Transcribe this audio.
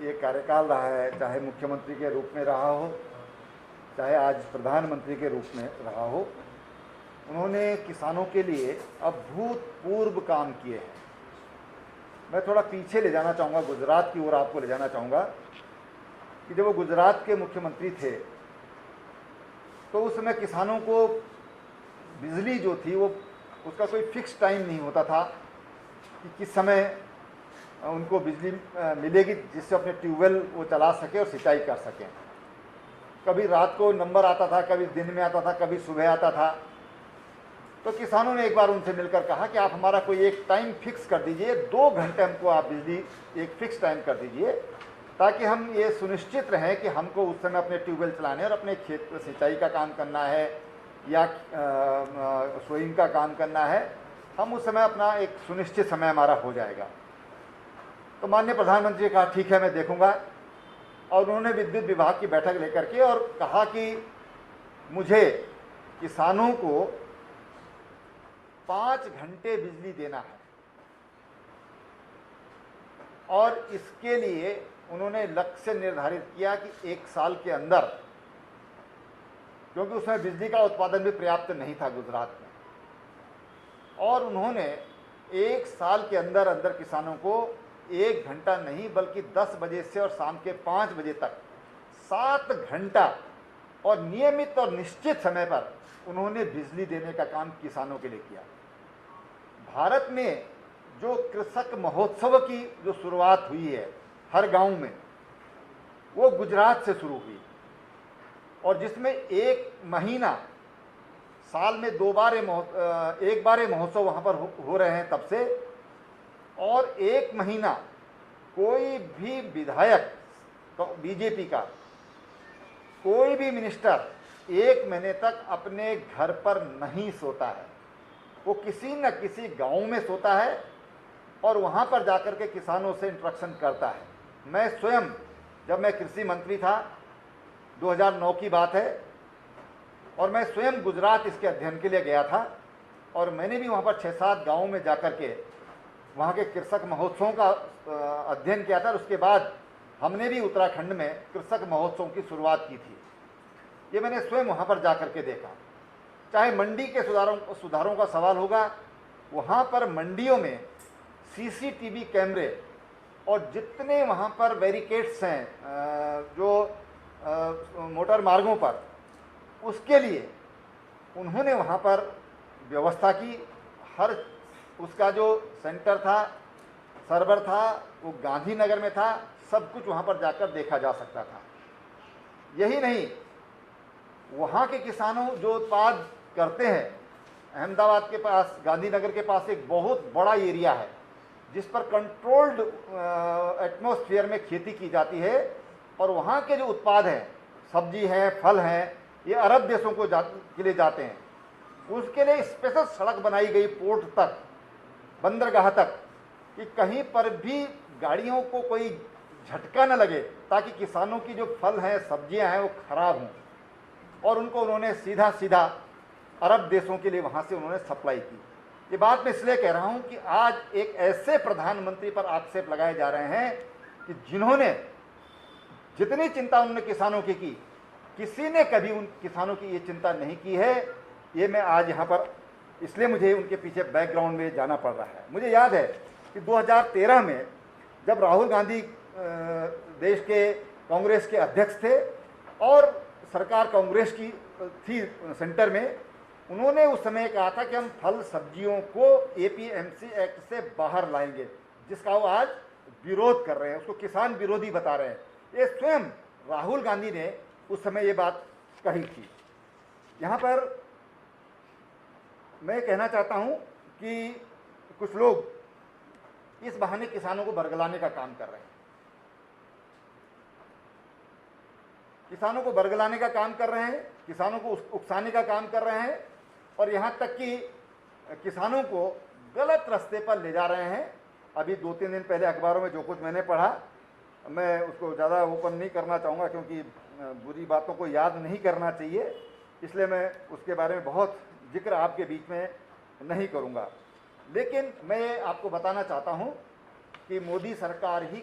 ये कार्यकाल रहा है, चाहे मुख्यमंत्री के रूप में रहा हो, चाहे आज प्रधानमंत्री के रूप में रहा हो, उन्होंने किसानों के लिए अभूतपूर्व काम किए हैं। मैं थोड़ा पीछे ले जाना चाहूँगा, गुजरात की ओर आपको ले जाना चाहूँगा कि जब वो गुजरात के मुख्यमंत्री थे तो उस समय किसानों को बिजली जो थी वो उसका कोई फिक्स टाइम नहीं होता था कि किस समय उनको बिजली मिलेगी जिससे अपने ट्यूबवेल वो चला सके और सिंचाई कर सकें। कभी रात को नंबर आता था, कभी दिन में आता था, कभी सुबह आता था। तो किसानों ने एक बार उनसे मिलकर कहा कि आप हमारा कोई एक टाइम फिक्स कर दीजिए, 2 घंटे हमको आप बिजली एक फिक्स टाइम कर दीजिए, ताकि हम ये सुनिश्चित रहें कि हमको उस समय अपने ट्यूबवेल चलाने और अपने खेत में सिंचाई का काम करना है या सोइंग का काम करना है, हम उस समय अपना एक सुनिश्चित समय हमारा हो जाएगा। तो माननीय प्रधानमंत्री ने कहा ठीक है, मैं देखूंगा। और उन्होंने विद्युत विभाग की बैठक लेकर के और कहा कि मुझे किसानों को 5 घंटे बिजली देना है, और इसके लिए उन्होंने लक्ष्य निर्धारित किया कि 1 साल के अंदर, क्योंकि उसमें बिजली का उत्पादन भी पर्याप्त नहीं था गुजरात में, और उन्होंने 1 साल के अंदर अंदर किसानों को 1 घंटा नहीं बल्कि 10 बजे से और शाम के 5 बजे तक 7 घंटा और नियमित और निश्चित समय पर उन्होंने बिजली देने का काम किसानों के लिए किया। भारत में जो कृषक महोत्सव की जो शुरुआत हुई है हर गांव में, वो गुजरात से शुरू हुई, और जिसमें 1 महीना साल में 2 बार एक बार महोत्सव वहाँ पर हो रहे हैं तब से, और 1 महीना कोई भी विधायक तो बीजेपी का कोई भी मिनिस्टर 1 महीने तक अपने घर पर नहीं सोता है। वो किसी न किसी गांव में सोता है और वहाँ पर जाकर के किसानों से इंटरेक्शन करता है। मैं स्वयं, जब मैं कृषि मंत्री था, 2009 की बात है, और मैं स्वयं गुजरात इसके अध्ययन के लिए गया था, और मैंने भी वहाँ पर 6-7 गाँव में जाकर के वहाँ के कृषक महोत्सवों का अध्ययन किया था। और उसके बाद हमने भी उत्तराखंड में कृषक महोत्सव की शुरुआत की थी। ये मैंने स्वयं वहाँ पर जाकर के देखा। चाहे मंडी के सुधारों का सवाल होगा, वहाँ पर मंडियों में सीसीटीवी कैमरे और जितने वहाँ पर बैरिकेड्स हैं जो मोटर मार्गों पर, उसके लिए उन्होंने वहाँ पर व्यवस्था की। हर उसका जो सेंटर था, सर्वर था, वो गांधीनगर में था। सब कुछ वहाँ पर जाकर देखा जा सकता था। यही नहीं, वहाँ के किसानों जो उत्पाद करते हैं, अहमदाबाद के पास, गांधीनगर के पास एक बहुत बड़ा एरिया है जिस पर कंट्रोल्ड एटमॉस्फेयर में खेती की जाती है, और वहाँ के जो उत्पाद हैं, सब्जी हैं, फल हैं, ये अरब देशों को के लिए जाते हैं। उसके लिए स्पेशल सड़क बनाई गई पोर्ट तक, बंदरगाह तक, कि कहीं पर भी गाड़ियों को कोई झटका न लगे, ताकि किसानों की जो फल हैं, सब्जियां हैं, वो खराब हों, और उनको उन्होंने सीधा सीधा अरब देशों के लिए वहाँ से उन्होंने सप्लाई की। ये बात मैं इसलिए कह रहा हूँ कि आज एक ऐसे प्रधानमंत्री पर आक्षेप लगाए जा रहे हैं कि जिन्होंने जितनी चिंता उन्होंने किसानों की, किसी ने कभी उन किसानों की ये चिंता नहीं की है। ये मैं आज यहाँ पर, इसलिए मुझे उनके पीछे बैकग्राउंड में जाना पड़ रहा है। मुझे याद है कि 2013 में जब राहुल गांधी देश के कांग्रेस के अध्यक्ष थे और सरकार कांग्रेस की थी सेंटर में, उन्होंने उस समय कहा था कि हम फल सब्जियों को एपीएमसी एक्ट से बाहर लाएंगे, जिसका वो आज विरोध कर रहे हैं, उसको किसान विरोधी बता रहे हैं। ये स्वयं राहुल गांधी ने उस समय ये बात कही थी। यहाँ पर मैं कहना चाहता हूँ कि कुछ लोग इस बहाने किसानों को बरगलाने का काम कर रहे हैं, किसानों को बरगलाने का काम कर रहे हैं, किसानों को उकसाने का काम कर रहे हैं, और यहाँ तक कि किसानों को गलत रास्ते पर ले जा रहे हैं। अभी 2-3 दिन पहले अखबारों में जो कुछ मैंने पढ़ा, मैं उसको ज़्यादा ओपन नहीं करना चाहूँगा क्योंकि बुरी बातों को याद नहीं करना चाहिए, इसलिए मैं उसके बारे में बहुत जिक्र आपके बीच में नहीं करूँगा। लेकिन मैं आपको बताना चाहता हूँ कि मोदी सरकार ही